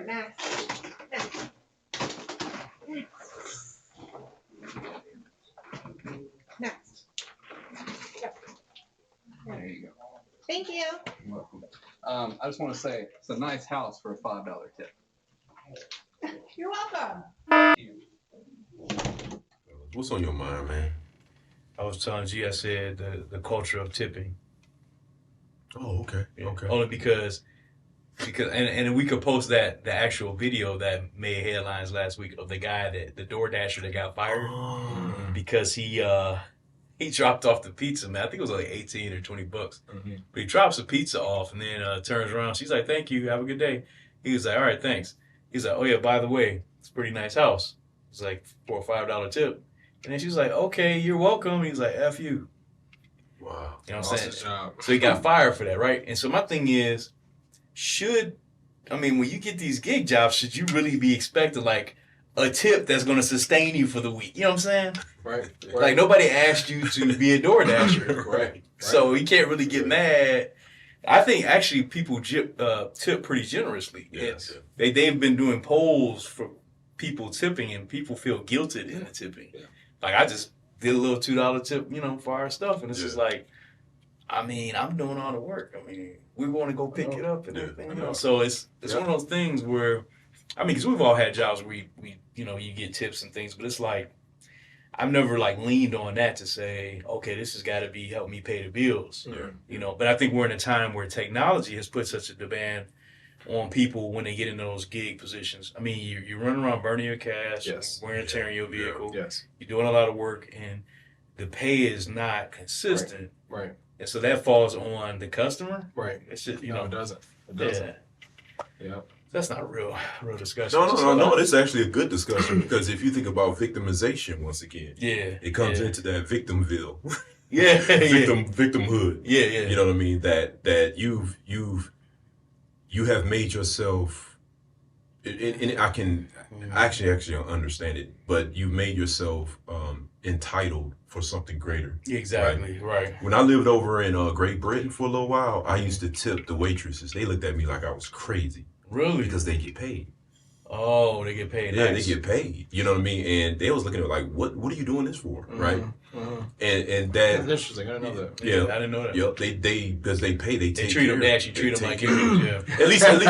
right, next. Next. Yep. There you go. Thank you. You're welcome. I just want to say it's a nice house for a $5 tip. You're welcome. What's on your mind, man? I was telling G, I said the culture of tipping. Oh, okay. Yeah. Okay. Only because and we could post the actual video that made headlines last week of the guy the DoorDasher that got fired because he dropped off the pizza, man. I think it was like 18 or 20 bucks. Mm-hmm. But he drops the pizza off and then turns around. She's like, "Thank you. Have a good day." He was like, "All right, thanks." He's like, "Oh yeah, by the way, it's a pretty nice house." It's like $4 or $5 tip. And then she's like, "Okay, you're welcome." He's like, "F you." Wow. You know what I'm saying? Job. So he got fired for that, right? And so my thing is, when you get these gig jobs, should you really be expecting like a tip that's going to sustain you for the week? You know what I'm saying? Right. Like nobody asked you to be a DoorDasher. Right. So you can't really get mad. I think actually people tip pretty generously. Yes. They've been doing polls for people tipping and people feel guilted in the tipping. Yeah. Like I just did a little $2 tip, for our stuff. And it's just like, I'm doing all the work. We want to go pick it up and everything. So it's one of those things where, because we've all had jobs where we you get tips and things, but it's like, I've never like leaned on that to say, okay, this has got to be help me pay the bills. Yeah. But I think we're in a time where technology has put such a demand on people when they get into those gig positions. You're running around burning your cash, wearing and tearing your vehicle. Yes. You're doing a lot of work, and the pay is not consistent. Right. And so that falls on the customer. Right. It's just, No, it doesn't. It doesn't. Yeah. That's not a real discussion. No. It's actually a good discussion because if you think about victimization, once again, it comes into that victimville. Victimhood. Yeah. You know what I mean? That you have made yourself, and I can actually understand it, but you made yourself entitled for something greater. Exactly. Right. When I lived over in Great Britain for a little while, I used to tip the waitresses. They looked at me like I was crazy. Really? Because they get paid. Oh, they get paid. Yeah, nice. they get paid. You know what I mean? And they was looking at me like, what are you doing this for? Right? Mm-hmm. And that That's interesting. I didn't know that. Yeah, I didn't know that. Yep. They because they pay. They take treat care. them. They actually treat them like humans. Yeah. At least, right.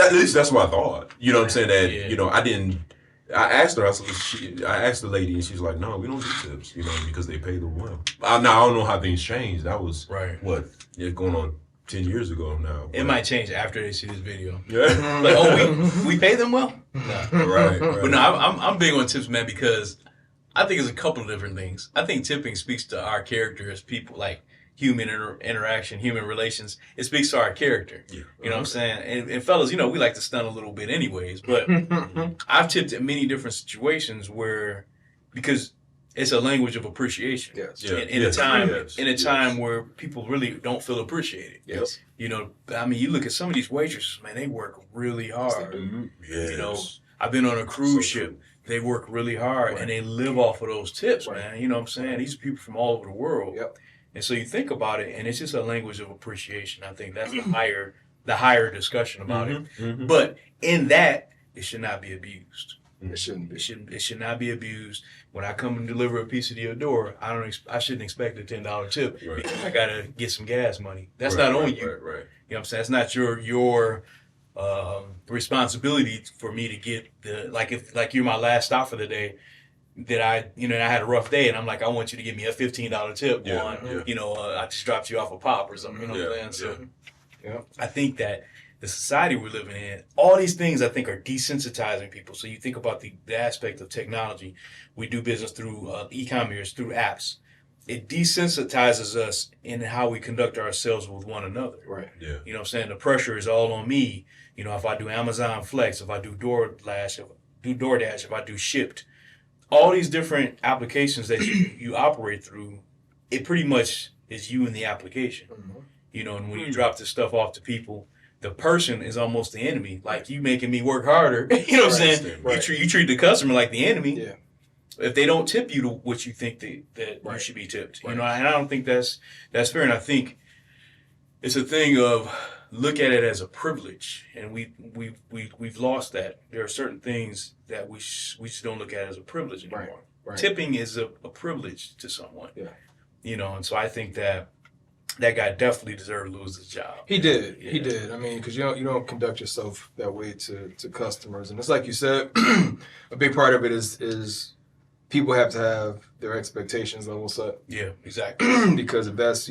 At least that's what I thought. You know what I'm saying? That I didn't. I asked her. I asked the lady, and she's like, "No, we don't do tips. Because they pay the well." Now I don't know how things changed. That was going on 10 years ago now. It might change after they see this video. Yeah. Like, we pay them well? No. Right. But no, I'm big on tips, man, because I think it's a couple of different things. I think tipping speaks to our character as people, like human interaction, human relations. It speaks to our character. Yeah. You know what I'm saying? And fellas, we like to stun a little bit anyways, but I've tipped in many different situations because it's a language of appreciation. Yes. In a time where people really don't feel appreciated. Yes. You look at some of these waitresses, man, they work really hard. Yes. I've been on a cruise ship. They work really hard and they live off of those tips, man. You know what I'm saying? These are people from all over the world. Yep. And so you think about it, and it's just a language of appreciation. I think that's the higher discussion about it. Mm-hmm. But in that, it should not be abused. It shouldn't be. It should not be abused. When I come and deliver a piece to your door, I shouldn't expect a $10 tip because I gotta get some gas money. That's not on you. Right. You know what I'm saying? It's not your responsibility for me to get if you're my last stop for the day. That I had a rough day, and I'm like, I want you to give me a $15 tip on, I just dropped you off a pop or something. You know what I'm saying? So, I think that the society we're living in, all these things I think are desensitizing people. So you think about the aspect of technology. We do business through e-commerce, through apps. It desensitizes us in how we conduct ourselves with one another. Right. Yeah. You know what I'm saying? The pressure is all on me. If I do Amazon Flex, if I do DoorDash, if I do Shipped, all these different applications that you operate through, it pretty much is you in the application. Mm-hmm. And when you drop this stuff off to people, the person is almost the enemy. Like, you making me work harder. You know what I'm saying? Right. You treat the customer like the enemy. Yeah. If they don't tip you to what you think that you should be tipped. Right. And I don't think that's fair. And I think it's a thing of look at it as a privilege, and we've lost that. There are certain things that we just don't look at as a privilege anymore. Right. Tipping is a privilege to someone. Yeah. You know, and so I think that guy definitely deserved to lose his job. He did. Yeah. He did. I mean, because you don't conduct yourself that way to customers, and it's like you said, a big part of it is people have to have their expectations level set. Yeah, exactly. Because if that's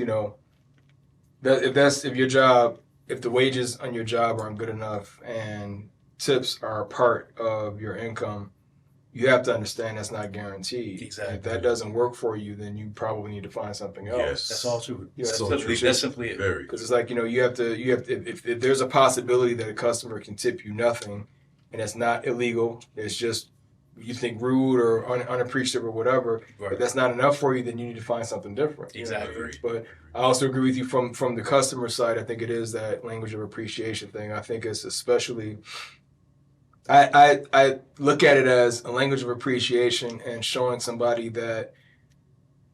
if the wages on your job aren't good enough and tips are a part of your income, you have to understand that's not guaranteed. Exactly. If that doesn't work for you, then you probably need to find something else. Yes. That's all true. Yeah, That's simply it. Very. Because it's like, you have to if there's a possibility that a customer can tip you nothing, and it's not illegal, it's just you think rude or unappreciative or whatever. Right. If that's not enough for you, then you need to find something different. Exactly. But I also agree with you from the customer side. I think it is that language of appreciation thing. I think it's especially. I look at it as a language of appreciation and showing somebody that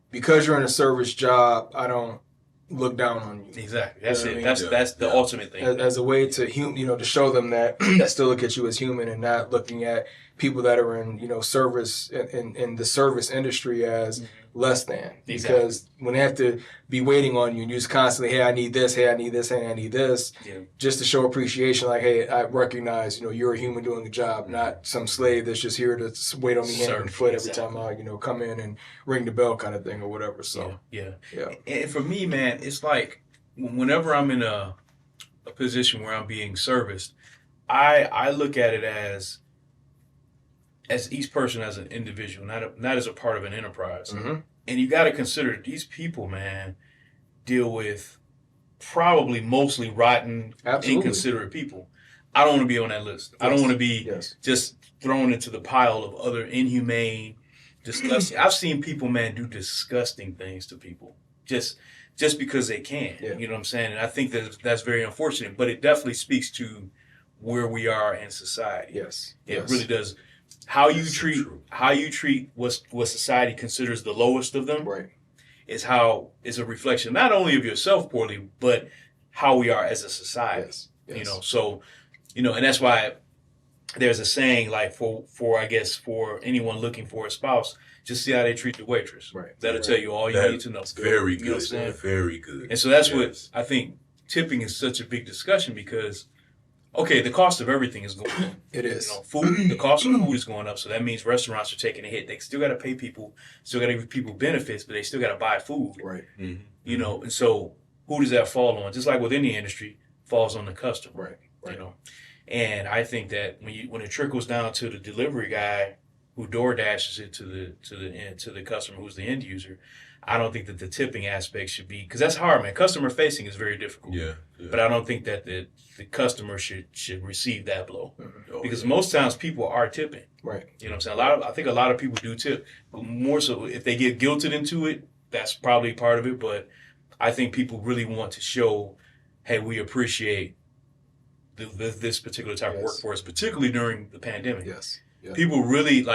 because you're in a service job, I don't look down on you. Exactly. That's You know it. what I mean? That's the ultimate thing. As a way to to show them that still look at you as human and not looking at people that are in service in the service industry as less than. Exactly. Because when they have to be waiting on you and you just constantly, hey, I need this, hey, I need this, hey, I need this, just to show appreciation, like, hey, I recognize you're a human doing a job, not some slave that's just here to wait on me hand and foot every time I come in and ring the bell kind of thing or whatever. So yeah. Yeah. And for me, man, it's like whenever I'm in a position where I'm being serviced, I look at it as each person as an individual, not as a part of an enterprise. Mm-hmm. And you got to consider these people, man, deal with probably mostly rotten, inconsiderate people. I don't want to be on that list. Yes. I don't want to be just thrown into the pile of other inhumane, disgusting. I've seen people, man, do disgusting things to people just because they can. Yeah. You know what I'm saying? And I think that's very unfortunate, but it definitely speaks to where we are in society. Yes. It really does. How you treat what society considers the lowest of them, right, is a reflection not only of yourself poorly, but how we are as a society. Yes. So, and that's why there's a saying like for anyone looking for a spouse, just see how they treat the waitress. Right. That'll tell you all you need to know. Very good. You know what I'm saying? Very good. And so that's what I think tipping is such a big discussion because, okay, the cost of everything is going up. It is. The cost of food is going up. So that means restaurants are taking a hit. They still got to pay people, still got to give people benefits, but they still got to buy food. Right. Mm-hmm. And so who does that fall on? Just like with any industry, falls on the customer. Right. And I think that when it trickles down to the delivery guy who door dashes it to the customer who's the end user, I don't think that the tipping aspect should be, because that's hard, man. Customer facing is very difficult. Yeah. But I don't think that the customer should receive that blow, because yeah. most times people are tipping. Right. You know what I'm saying? I think a lot of people do tip, but more so if they get guilted into it, that's probably part of it. But I think people really want to show, hey, we appreciate this particular type of workforce, particularly during the pandemic. Yes. Yeah. People really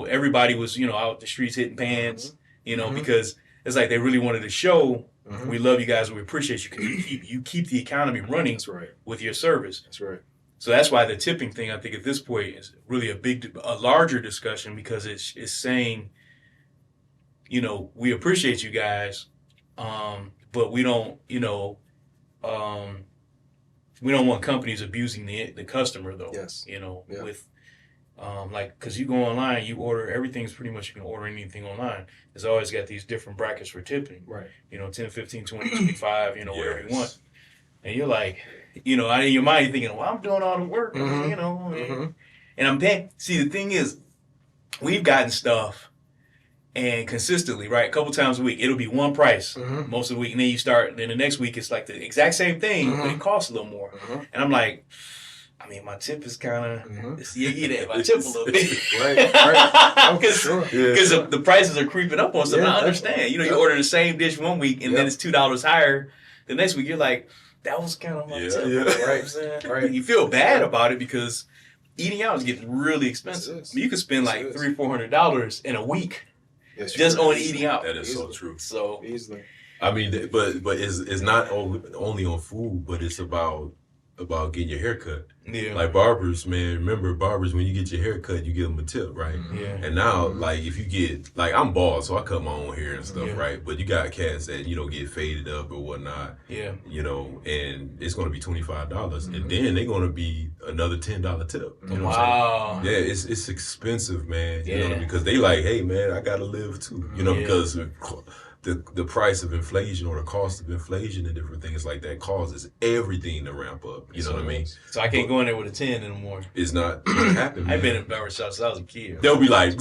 everybody was out the streets hitting pans. Because it's like they really wanted to show we love you guys and we appreciate you because you keep the economy running with your service. That's right. So that's why the tipping thing, I think at this point is really a larger discussion, because it's saying, we appreciate you guys, but we don't want companies abusing the customer though. Yes. With because you go online, you order everything's pretty much, you can order anything online. It's always got these different brackets for tipping. Right. 10, 15, 20, 25, whatever you want. And you're like, in your mind, you're thinking, well, I'm doing all the work, and I'm paying. See, the thing is, we've gotten stuff and consistently, right, a couple times a week, it'll be one price most of the week. And then the next week, it's like the exact same thing, but it costs a little more. And I'm like, my tip is kind of, you eat my tip a little bit. Right. Because the prices are creeping up on stuff. I understand. You order the same dish one week and then it's $2 higher. The next week, you're like, that was kind of my tip. Yeah. Right. You feel bad about it because eating out is getting really expensive. You could spend like $300-400 in a week just on eating out. That is so true. So easily. I mean, but it's not only on food, but it's about getting your hair cut. Yeah. Like barbers, man. Remember, barbers, when you get your hair cut, you give them a tip, right? Yeah. And now, like, if you get, like, I'm bald, so I cut my own hair and stuff, Yeah. right? But you got cats that, get faded up or whatnot. Yeah. And it's going to be $25. And then they're going to be another $10 tip. You know what Wow. I'm saying? Yeah, it's expensive, man. Yeah. Because they like, hey, man, I got to live too. Because the price of inflation or the cost of inflation and different things like that causes everything to ramp up. You know what I mean? So I can't go in there with a 10 anymore. It's not going to happen, man. I've been in barbershop since I was a kid. They'll be like,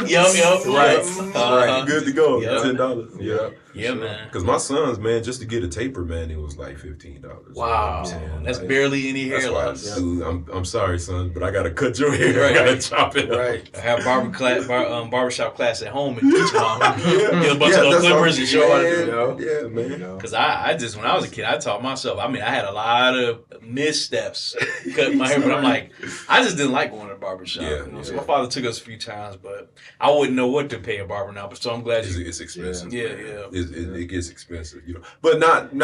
Yup. right, Uh-huh. good to go, Yep. $10. Yeah, Yeah, man. Because my sons, man, just to get a taper, man, it was like $15. Wow. You know what I'm saying? That's Like, barely any hair that's why, loss. dude, I'm sorry, son, but I gotta cut your hair. Right. I gotta chop it up. Right. I have barbershop class at home and teach them. Get a bunch of that's little clippers and show them how to do it. Yeah, man. Because I just, when I was a kid, I taught myself. I mean, I had a lot of missteps cutting my hair, but I'm like, I just didn't like going to the barbershop. So my father took us a few times, but I wouldn't know what to pay a barber now. But so I'm glad It's expensive. Yeah, man. yeah. It gets expensive, But not.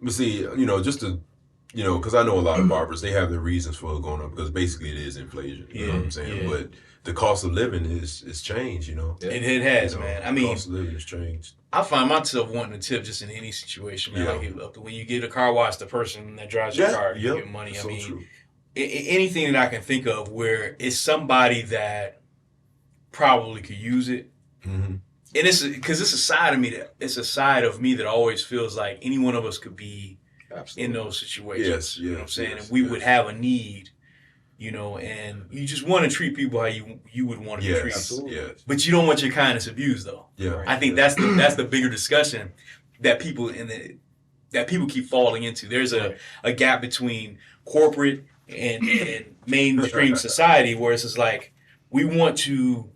But see, just to. Because I know a lot of barbers, they have their reasons for it going up because basically it is inflation. You know what I'm saying? Yeah. But the cost of living is changed, It has, man. I mean, the cost of living has changed. I find myself wanting to tip just in any situation, man. Yeah. Like when you get a car wash, the person that drives your car, you get money. I mean, true. Anything that I can think of where it's somebody that probably could use it. Mm-hmm. And it's because it's a side of me that always feels like any one of us could be in those situations. Yes, you know what I'm saying? And we would have a need, and you just want to treat people how you would want to be treated. Absolutely. Yes. But you don't want your kindness abused, though. Yeah. I think that's the bigger discussion that people keep falling into. There's a gap between corporate and mainstream society where it's just like we want to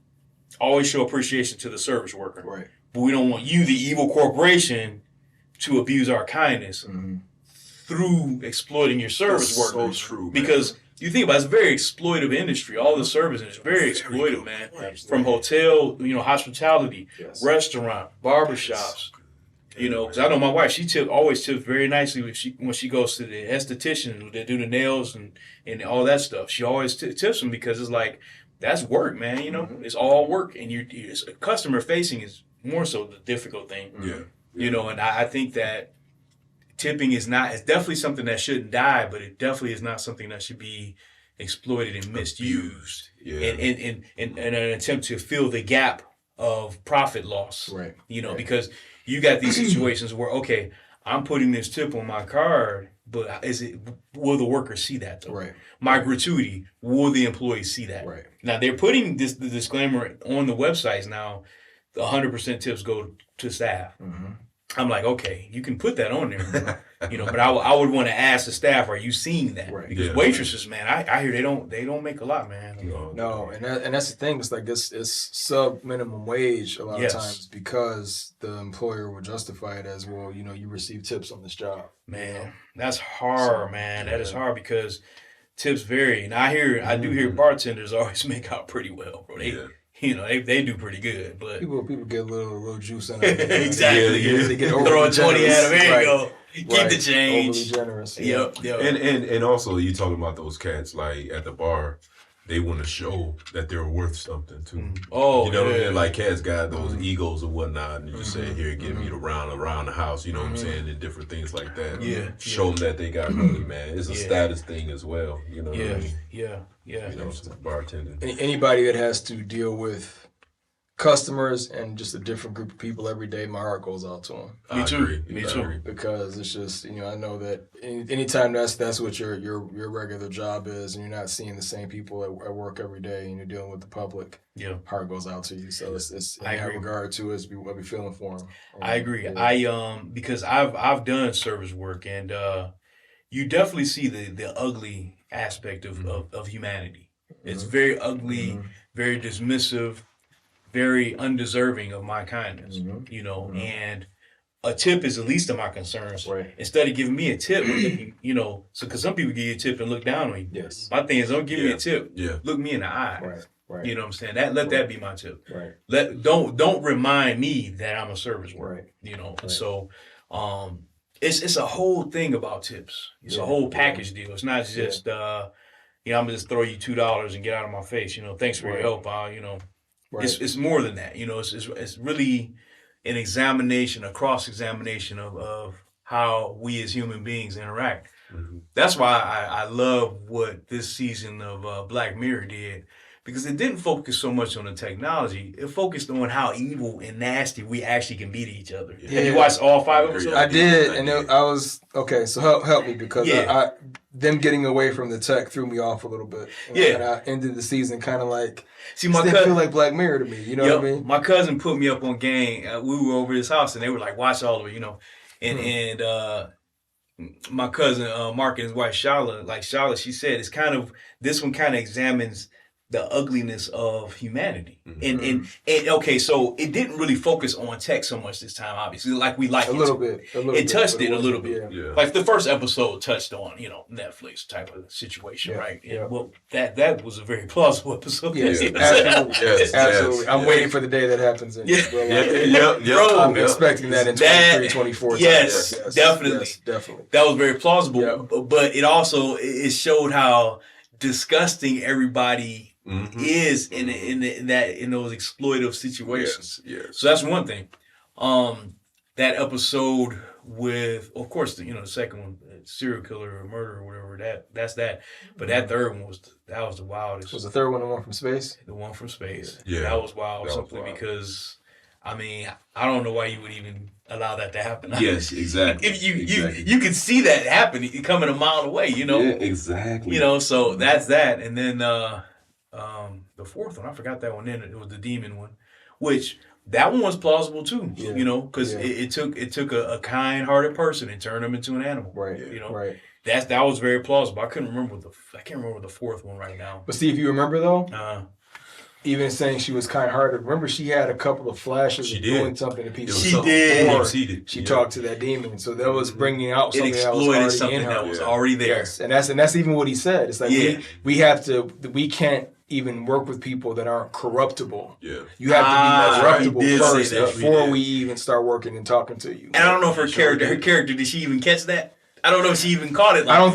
always show appreciation to the service worker, Right. but we don't want you, the evil corporation, to abuse our kindness through exploiting your service That's workers. so true, man. Because you think about it, it's a very exploitive industry. All the service is very exploitive, man. From hotel, hospitality, restaurant, barbershops. Because I know my wife, she always tips very nicely when she goes to the esthetician that do the nails and all that stuff. She always tips them because it's like, that's work, man. It's all work, and it's customer facing is more so the difficult thing. Yeah. And I think that tipping it's definitely something that shouldn't die, but it definitely is not something that should be exploited and misused in an attempt to fill the gap of profit loss. Right. Because you got these situations where, okay, I'm putting this tip on my card, but will the worker see that though? Right. My gratuity, will the employee see that? Right. Now they're putting the disclaimer on the websites now. 100% tips go to staff. Mm-hmm. I'm like, okay, you can put that on there, but I would want to ask the staff, are you seeing that? Right. Because waitresses, man, I hear they don't make a lot, man. No, and that's the thing. It's like it's sub minimum wage a lot of times because the employer will justify it as, well, you receive tips on this job. Man, that's hard, man. That is hard because tips vary, and I do hear bartenders always make out pretty well, bro. They do pretty good, but people get a little juice in it. Exactly. They get throw a 20 at them. Here you go. Keep the change. Overly generous. Yep. And also you talking about those cats like at the bar, they want to show that they're worth something too. Oh, what I mean? Like cats got those egos or whatnot, and you just say, "Here, give me the round around the house." You know what I'm saying, and different things like that. Show them that they got money, man. It's a status thing as well. You know what I mean? Yeah. Bartending. Anybody that has to deal with customers and just a different group of people every day, my heart goes out to them. Me too. Because it's just, I know that anytime that's what your regular job is, and you're not seeing the same people at work every day, and you're dealing with the public, heart goes out to you. So it's in that regard too, is what we feeling for them. I agree. Because I've done service work, and you definitely see the ugly aspect of humanity. It's very ugly, very dismissive, very undeserving of my kindness, and a tip is the least of my concerns. Right. Instead of giving me a tip, because some people give you a tip and look down on you. Yes. My thing is, don't give me a tip. Yeah. Look me in the eye. Right. Right. You know what I'm saying? Let that be my tip. Right. Don't remind me that I'm a service worker. Right. You know, Right. so it's a whole thing about tips. It's a whole package deal. It's not just I'm gonna just throw you $2 and get out of my face. You know, thanks for your help. It's more than that. You know, it's really an examination, a cross examination of how we as human beings interact. Mm-hmm. That's why I love what this season of Black Mirror did, because it didn't focus so much on the technology. It focused on how evil and nasty we actually can be to each other. Yeah. Have you watched all 5 episodes? I did, and I was okay. So help me, because Yeah. them getting away from the tech threw me off a little bit. And I ended the season kind of like, See, my didn't cousin feel like Black Mirror to me. You know what I mean? My cousin put me up on game. We were over his house, and they were like, "Watch all of it," you know. And my cousin Mark and his wife Shala, she said this one kind of examines the ugliness of humanity. Mm-hmm. And okay, so it didn't really focus on tech so much this time, obviously, like we like A little bit. It touched it a little bit. Yeah. Like the first episode touched on, Netflix type of situation, right? And well, that was a very plausible episode. Yes, Yes. absolutely. I'm waiting for the day that happens. In real life. Bro, I'm expecting that in 23, 24. Yes, definitely. Yes, definitely. That was very plausible, Yeah. but it also it showed how disgusting everybody is in those exploitive situations. Yes. So that's one thing. That episode with, of course, the second one, serial killer or murder or whatever. That's that. But that third one was the wildest. Was the third one the one from space? The one from space. Yeah. That was wild. That was simply wild. because, I mean, I don't know why you would even allow that to happen. Yes, exactly. If you Exactly. could see that happen coming a mile away, Yeah, exactly. So that's that. And then the fourth one, I forgot that one. Then it was the demon one, which that one was plausible too. Because it took a kind-hearted person and turned him into an animal. Right. Right. That was very plausible. I can't remember the fourth one right now. But see, if you remember though, even saying she was kind-hearted, remember she had a couple of flashes of doing something to people. She did. Before she talked to that demon, so that was bringing out something that was exploited already something in her. that was already there. Yes, and that's even what he said. It's like we can't even work with people that aren't corruptible. Yeah. You have to be corruptible he did first say that. before we even start working and talking to you. And I don't know if her character, did she even catch that? I don't know if she even caught it. I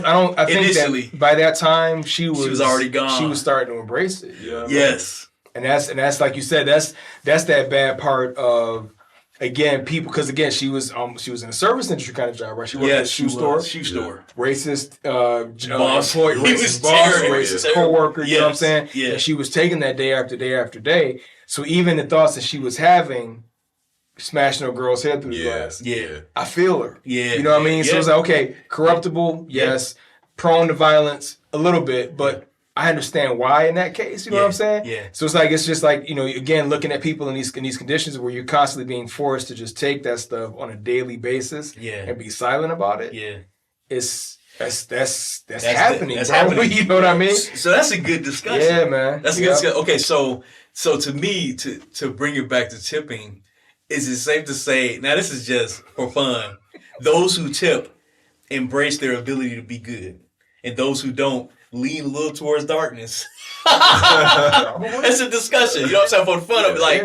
think initially. that by that time she was already gone. She was starting to embrace it. Yeah. Yes. And that's like you said, that's that bad part of, again, people, because again she was in a service industry kind of job, right? She worked at a shoe store. Racist boss, employee, racist boss, racist co-worker, you know what I'm saying? Yeah. And she was taking that day after day after day. So even the thoughts that she was having, smashing a girl's head through the glass. Yeah. I feel her. Yeah. You know what I mean? Yeah. So it's like, okay, corruptible, yes, prone to violence a little bit, but I understand why in that case. You know what I'm saying? Yeah. So it's just like, again, looking at people in these conditions where you're constantly being forced to just take that stuff on a daily basis and be silent about it. Yeah. That's happening, bro. Happening. You know what I mean? So that's a good discussion. Yeah, man. That's a good discussion. Okay, so to me, to bring it back to tipping, is it safe to say, now this is just for fun, those who tip embrace their ability to be good, and those who don't lean a little towards darkness. That's a discussion. You know what I'm saying? For the fun of it, like,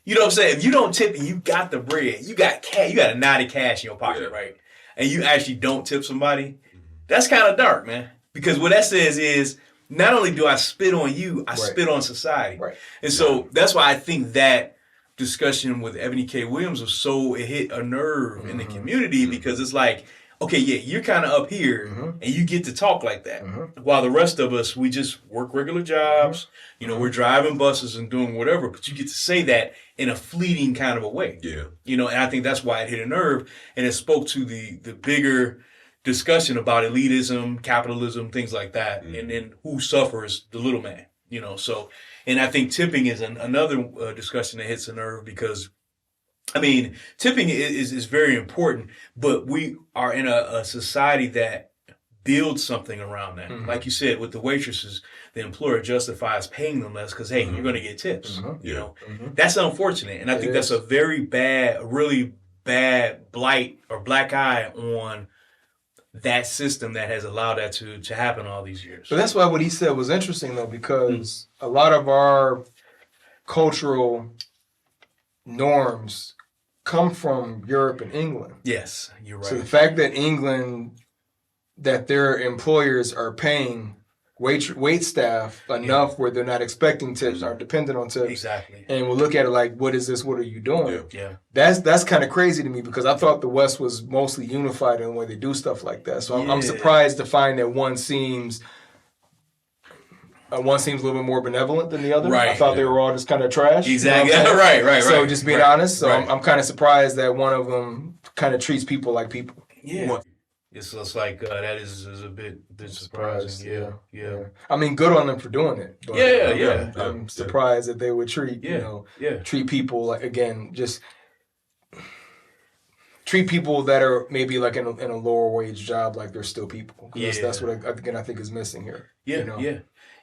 you know what I'm saying? If you don't tip and you got the bread, you got cash, you got a knot of cash in your pocket, right? And you actually don't tip somebody, that's kind of dark, man. Because what that says is, not only do I spit on you, I spit on society. Right. And so that's why I think that discussion with Ebony K. Williams was it hit a nerve in the community, because it's like, okay, yeah, you're kind of up here and you get to talk like that. While the rest of us, we just work regular jobs. We're driving buses and doing whatever, but you get to say that in a fleeting kind of a way. Yeah. And I think that's why it hit a nerve, and it spoke to the bigger discussion about elitism, capitalism, things like that, and then who suffers, the little man. So, and I think tipping is another discussion that hits a nerve, because I mean, tipping is very important, but we are in a society that builds something around that. Like you said, with the waitresses, the employer justifies paying them less because, hey, you're going to get tips. That's unfortunate. And I think that's a really bad blight or black eye on that system that has allowed that to happen all these years. But that's why what he said was interesting, though, because a lot of our cultural norms come from Europe and England. Yes, you're right. So the fact that England, that their employers are paying wait staff enough where they're not expecting tips, aren't dependent on tips. Exactly. And we'll look at it like, what is this? What are you doing? Yeah. That's kind of crazy to me because I thought the West was mostly unified in the way they do stuff like that. So I'm surprised to find that one seems a little bit more benevolent than the other. Right. I thought they were all just kind of trash. Exactly. You know what I'm saying? Right. So just being honest, so Right. I'm kind of surprised that one of them kind of treats people like people. Yeah. It's like that is a bit surprising. Yeah. I mean, good on them for doing it. But Yeah. I'm surprised that they would treat treat people like, again, just treat people that are maybe like in a lower wage job like they're still people. That's what I think is missing here. Yeah.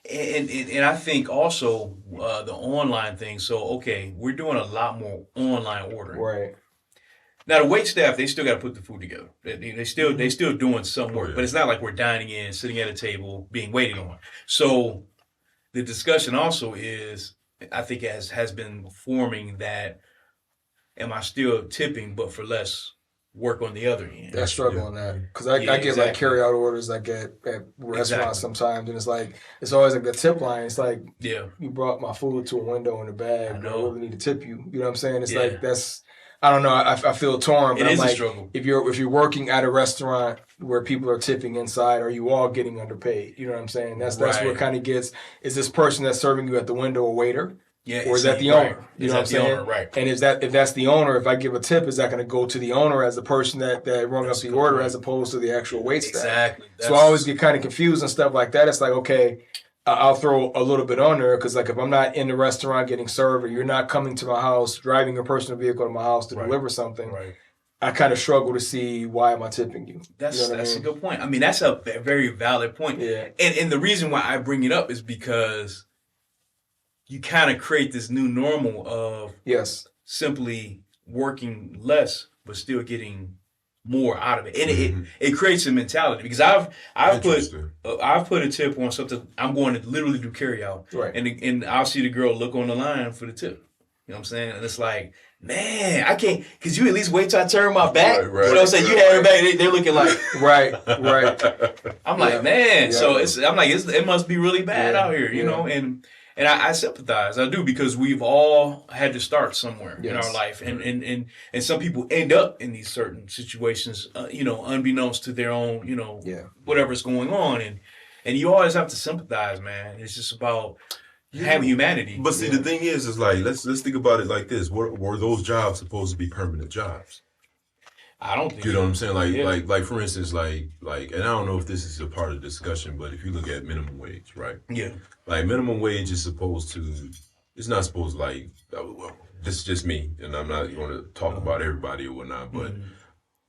And I think also the online thing. So okay, we're doing a lot more online ordering. Right. Now the wait staff, they still got to put the food together. They still doing some work, but it's not like we're dining in, sitting at a table, being waited on. So the discussion also is, I think has been forming that, am I still tipping but for less work on the other end? I struggle on that because I get like carry out orders I get at restaurants sometimes, and it's always like the tip line. It's like, you brought my food to a window in a bag. I really need to tip you. You know what I'm saying? It's like I don't know. I feel torn, but it I'm is like, a struggle. If you're working at a restaurant where people are tipping inside, are you all getting underpaid? You know what I'm saying? That's where it kind of gets. Is this person that's serving you at the window a waiter? Yeah, or is that the owner? You know what I'm saying? Owner, right. And if that's the owner, if I give a tip, is that going to go to the owner as the person that rung up the order as opposed to the actual wait staff? Exactly. So I always get kind of confused and stuff like that. It's like, okay, I'll throw a little bit on there because, like, if I'm not in the restaurant getting served, or you're not coming to my house, driving your personal vehicle to my house to deliver something, I kind of struggle to see why am I tipping you. That's a good point. I mean, that's a very valid point. Yeah. And the reason why I bring it up is because you kind of create this new normal of simply working less but still getting more out of it, and it creates a mentality because I've put a tip on something I'm going to literally do carry out, and I'll see the girl look on the line for the tip. You know what I'm saying? And it's like, man, I can't, because you at least wait till I turn my back. You know what I'm saying? You have her back, they're looking like, right. I'm like, man, so I'm like, it must be really bad out here, you know, and I sympathize. I do, because we've all had to start somewhere in our life. And some people end up in these certain situations, unbeknownst to their own, whatever's going on. And you always have to sympathize, man. It's just about having humanity. But see, the thing is like, let's think about it like this. Were those jobs supposed to be permanent jobs? I don't think you know what I'm saying? Like for instance, like, and I don't know if this is a part of the discussion, but if you look at minimum wage, right? Yeah. Like minimum wage is it's not supposed to, like, well, this is just me, and I'm not going to talk about everybody or whatnot, but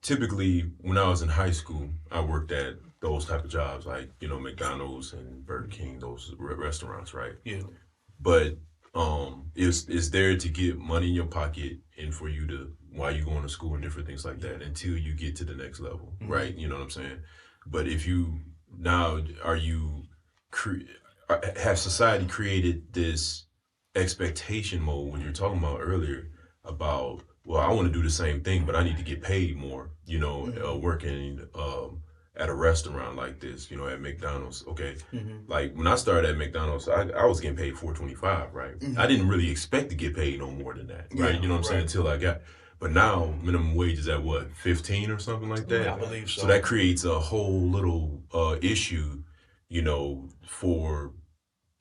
typically when I was in high school, I worked at those type of jobs, like, McDonald's and Burger King, those restaurants, right? Yeah. But it's there to get money in your pocket and for you to, while you're going to school and different things like that, until you get to the next level, right? You know what I'm saying? But if you now have society created this expectation mode when you're talking about earlier about, well, I want to do the same thing, but I need to get paid more, working at a restaurant like this, at McDonald's, okay? Like when I started at McDonald's, I was getting paid $4.25, right? I didn't really expect to get paid no more than that, right? You know what I'm saying? Until I got, but now minimum wage is at what, 15 or something like that? Yeah, I believe so. So that creates a whole little issue, for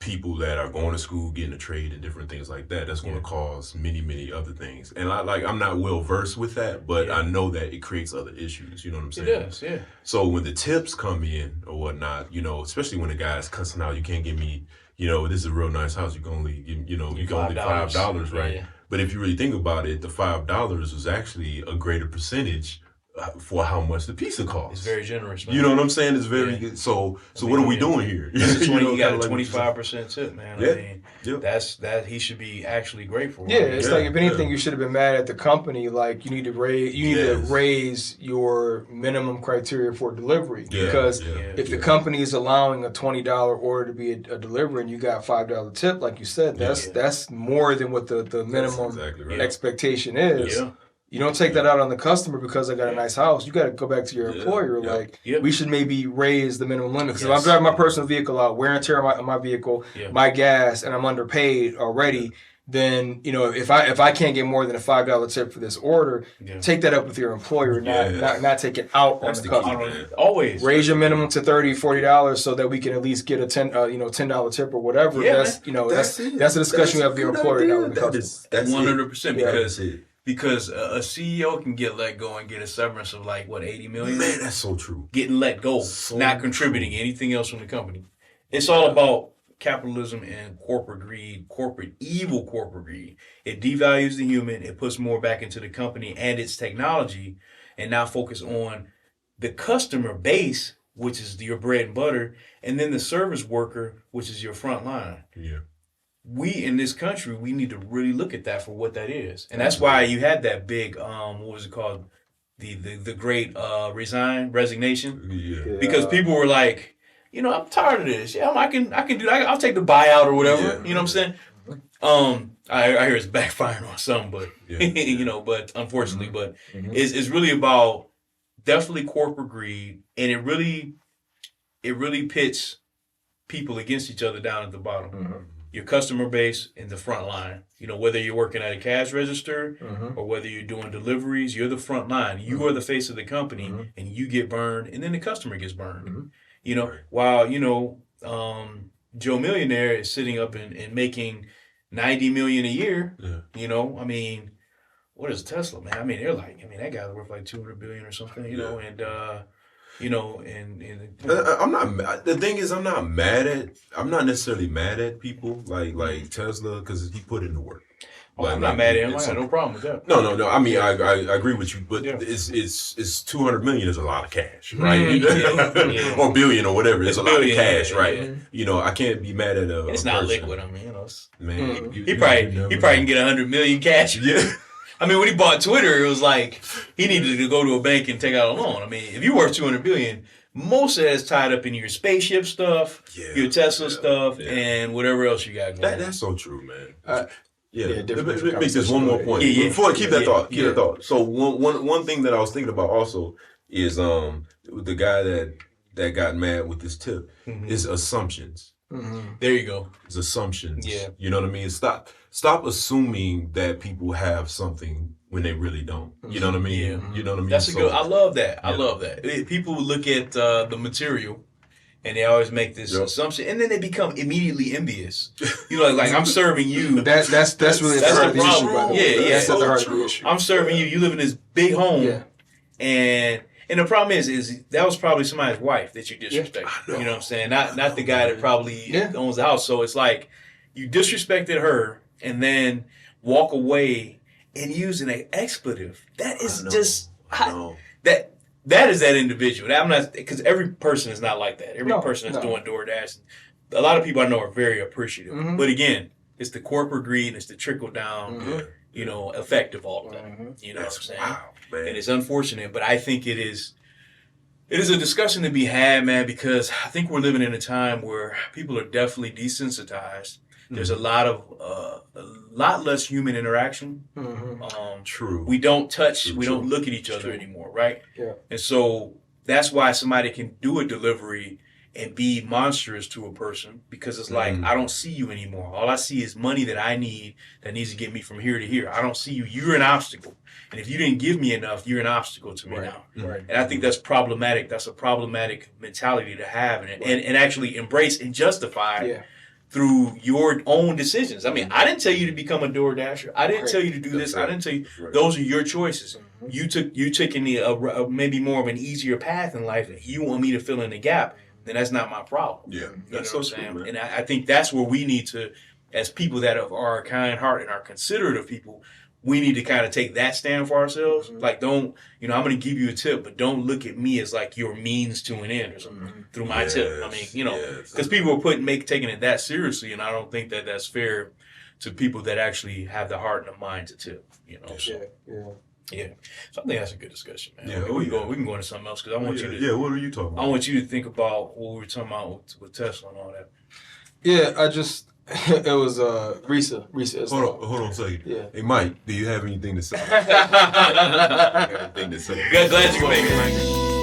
people that are going to school, getting a trade and different things like that. That's going to cause many, many other things. And I'm not well versed with that, but I know that it creates other issues. You know what I'm saying? It does, yeah. So when the tips come in or whatnot, especially when the guy's cussing out, you can't give me, this is a real nice house. You can only give, you can only $5, right? Yeah. But if you really think about it, the $5 was actually a greater percentage for how much the pizza costs. It's very generous, man. You know what I'm saying? It's very good. So what are we doing here? You got a 25% tip, man. Yeah. I mean, that he should be actually grateful. Yeah, it's like if anything, you should have been mad at the company. Like you need to raise your minimum criteria for delivery because if the company is allowing a $20 order to be a delivery and you got $5 tip, like you said, that's more than what the minimum expectation is. Yeah. You don't take that out on the customer because I got a nice house. You got to go back to your employer. We should maybe raise the minimum limit. Because if I'm driving my personal vehicle out, wear and tear on my vehicle, my gas, and I'm underpaid already, then if I can't get more than a $5 tip for this order, take that up with your employer, not take it out on the customer. Always raise your minimum to $30, $40 so that we can at least get a $10 tip or whatever. That's a discussion we have with your employer, not with the customer. 100% because a CEO can get let go and get a severance of like what, 80 million? Man, that's so true. Getting let go, not contributing anything else from the company. It's all about capitalism and corporate greed, evil corporate greed. It devalues the human, it puts more back into the company and its technology, and now focus on the customer base, which is your bread and butter, and then the service worker, which is your front line. Yeah. We in this country, we need to really look at that for what that is. And that's why you had that big, what was it called? The great resignation. Yeah. Because people were like, I'm tired of this. Yeah, I can do that. I'll take the buyout or whatever. Yeah. You know what I'm saying? I hear it's backfiring on some, but but unfortunately, but it's really about definitely corporate greed, and it really pits people against each other down at the bottom. Mm-hmm. Your customer base in the front line. Whether you're working at a cash register or whether you're doing deliveries, you're the front line. You are the face of the company, and you get burned, and then the customer gets burned. While Joe Millionaire is sitting up and making $90 million a year. Yeah. I mean, what is Tesla, man? I mean, they're like, that guy's worth like $200 billion or something. And I'm not. The thing is, I'm not necessarily mad at people like Tesla because he put in the work. I'm not mad at him. I got no problem with that. No. I mean, I agree with you, but it's 200 million is a lot of cash, right? Or billion or whatever. It's a lot of cash, right? Yeah. I can't be mad at a. It's not person. liquid. I mean, man, he probably can get 100 million cash. Yeah. I mean, when he bought Twitter, it was like he needed to go to a bank and take out a loan. I mean, if you're worth $200 billion, most of that is tied up in your spaceship stuff, your Tesla stuff, and whatever else you got going. That's so true, man. Let me make this one more point. Before I keep that thought. So one thing that I was thinking about also is the guy that got mad with this tip is assumptions. Mm-hmm. There you go. It's assumptions. Yeah. You know what I mean? Stop assuming that people have something when they really don't. You know what I mean? Yeah. You know what I mean? That's I love that. Yeah. I love that. People look at the material and they always make this assumption, and then they become immediately envious. Like I'm serving you. That's really the heart of the issue. By the way. That's at the heart of the issue. I'm serving you. You live in this big home, and the problem is that was probably somebody's wife that you disrespected. You know what I'm saying? Not the guy that probably owns the house. So it's like you disrespected her and then walk away and use an expletive. That is just that is that individual. I'm not, because every person is not like that. Every person is doing DoorDash. A lot of people I know are very appreciative. Mm-hmm. But again, it's the corporate greed and it's the trickle down, effect of all of that. You know what I'm saying? Wow, man. And it's unfortunate, but I think it is a discussion to be had, man, because I think we're living in a time where people are definitely desensitized. There's a lot less human interaction. True. We don't touch. We don't look at each other anymore, right? Yeah. And so that's why somebody can do a delivery and be monstrous to a person, because it's like, I don't see you anymore. All I see is money that I need that needs to get me from here to here. I don't see you. You're an obstacle. And if you didn't give me enough, you're an obstacle to me now. Right. And I think that's problematic. That's a problematic mentality to have and actually embrace and justify through your own decisions. I mean, I didn't tell you to become a DoorDasher. I didn't tell you to do this. I didn't tell you. Those are your choices. You took in the maybe more of an easier path in life. You want me to fill in the gap, then that's not my problem. Yeah, that's so true, man. And I think that's where we need to, as people that are kind hearted and are considerate of people, we need to kind of take that stand for ourselves. Like, don't, I'm going to give you a tip, but don't look at me as like your means to an end or something through my tip. I mean, because people are taking it that seriously, and I don't think that that's fair to people that actually have the heart and the mind to tip. So, yeah. So I think that's a good discussion, man. Yeah, We can go into something else because I want you to. Yeah, what are you talking about? I want you to think about what we were talking about with Tesla and all that. Yeah, I just it was Risa. Hold on a second. Yeah. Hey, Mike, do you have anything to say? Glad you can make it, Mike.